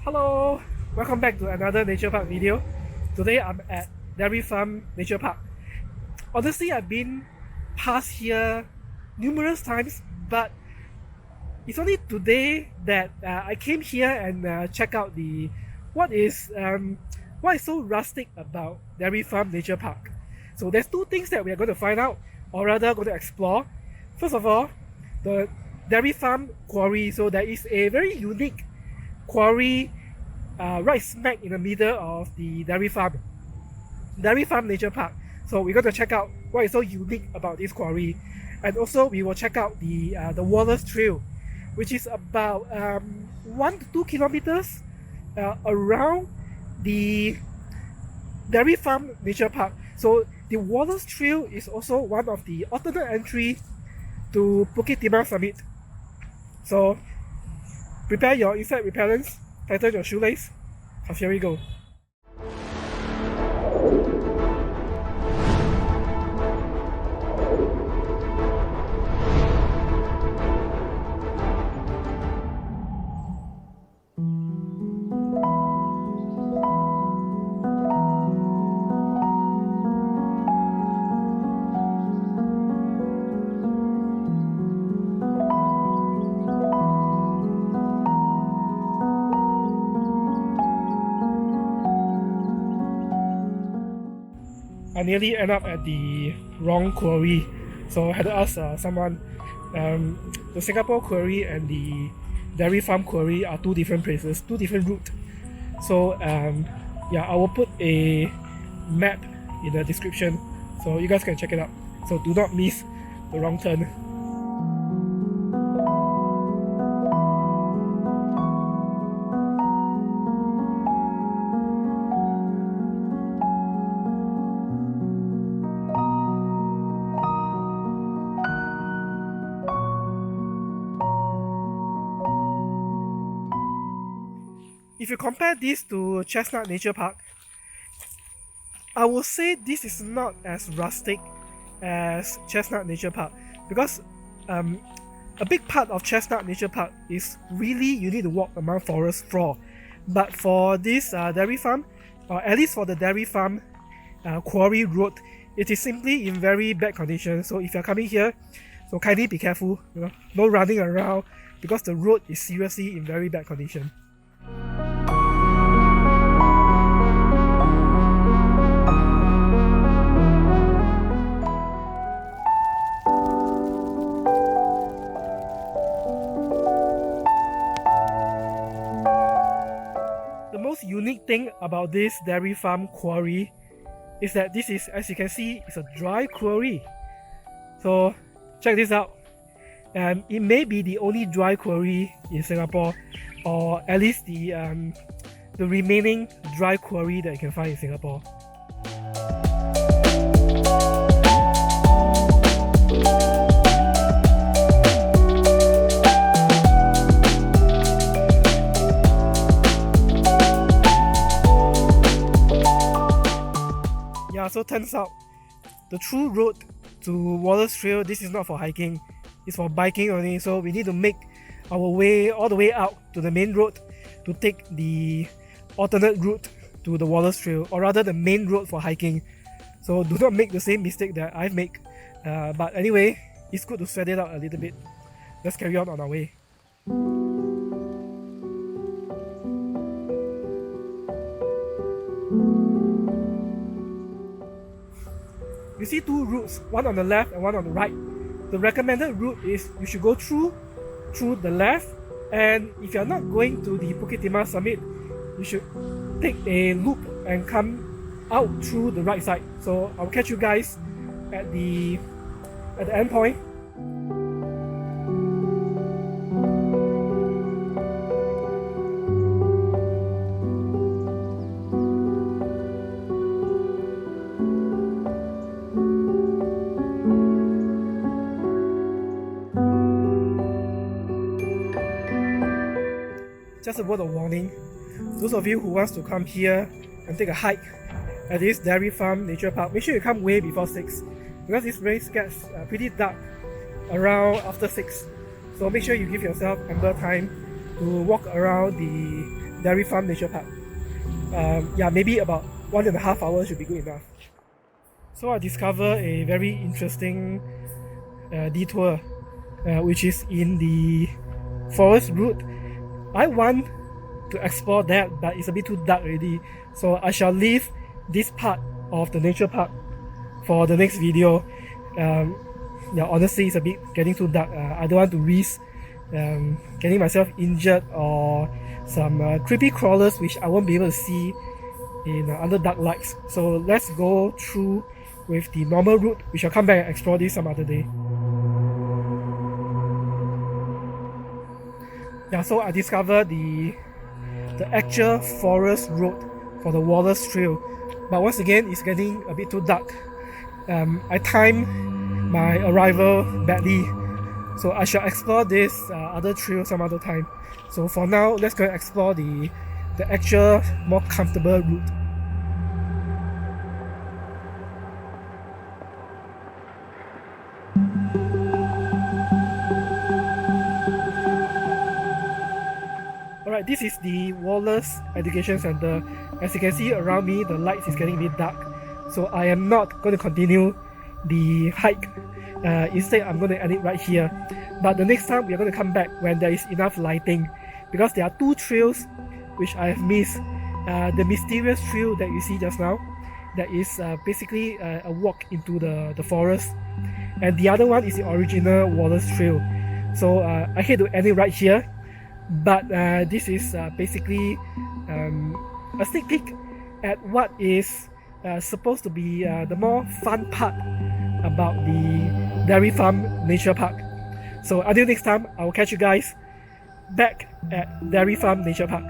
Hello! Welcome back to another nature park video. Today I'm at Dairy Farm Nature Park. Honestly, I've been past here numerous times, but it's only today that I came here and check out what is so rustic about Dairy Farm Nature Park. So there's two things that we are going to find out, or rather going to explore. First of all, the Dairy Farm Quarry. So there is a very unique quarry right smack in the middle of the Dairy Farm Nature Park. So we're going to check out what is so unique about this quarry, and also we will check out the Wallace Trail, which is about 1 to 2 kilometers around the Dairy Farm Nature Park. So the Wallace Trail is also one of the alternate entry to Bukit Timah Summit. So prepare your insect repellents, tighten your shoelace, because here we go. I nearly end up at the wrong quarry, so I had to ask someone. The Singapore Quarry and the Dairy Farm Quarry are two different places, two different routes. So yeah, I will put a map in the description so you guys can check it out. So do not miss the wrong turn. If you compare this to Chestnut Nature Park, I would say this is not as rustic as Chestnut Nature Park, because a big part of Chestnut Nature Park is really you need to walk among forest floor. But for this dairy farm, or at least for the Dairy Farm Quarry Road, it is simply in very bad condition. So if you're coming here, so kindly be careful, no running around, because the road is seriously in very bad condition. The most unique thing about this Dairy Farm Quarry is that this is, as you can see, it's a dry quarry. So check this out. And it may be the only dry quarry in Singapore, or at least the remaining dry quarry that you can find in Singapore. Yeah, so turns out the true road to Wallace Trail, this is not for hiking, it's for biking only. So we need to make our way all the way out to the main road to take the alternate route to the Wallace Trail, or rather the main road for hiking. So do not make the same mistake that I've made. But anyway, it's good to sweat it out a little bit. Let's carry on our way. You see two routes, one on the left and one on the right. The recommended route is you should go through the left, and if you're not going to the Bukit Timah Summit, you should take a loop and come out through the right side. So I'll catch you guys at the end point. Just a word of warning, those of you who wants to come here and take a hike at this Dairy Farm Nature Park, make sure you come way before 6, because this place gets pretty dark around after 6. So make sure you give yourself ample time to walk around Dairy Farm Nature Park. Yeah, maybe about 1.5 hours should be good enough. So I discovered a very interesting detour, which is in the forest route. I want to explore that, but it's a bit too dark already, so I shall leave this part of the nature park for the next video. Yeah, honestly, it's a bit getting too dark. I don't want to risk getting myself injured or some creepy crawlers which I won't be able to see in under dark lights. So let's go through with the normal route. We shall come back and explore this some other day. Yeah, so I discovered the actual forest road for the Wallace Trail, but once again it's getting a bit too dark. I timed my arrival badly, so I shall explore this other trail some other time. So for now, let's go and explore the actual more comfortable route. Alright, this is the Wallace Education Center. As you can see around me, the lights is getting a bit dark, so I am not going to continue the hike. Instead, I'm going to end it right here. But the next time, we are going to come back when there is enough lighting, because there are two trails which I have missed. The mysterious trail that you see just now, that is basically a walk into the forest, and the other one is the original Wallace Trail. So I hate to end it right here, but this is basically a sneak peek at what is supposed to be the more fun part about the Dairy Farm Nature Park. So until next time, I will catch you guys back at Dairy Farm Nature Park.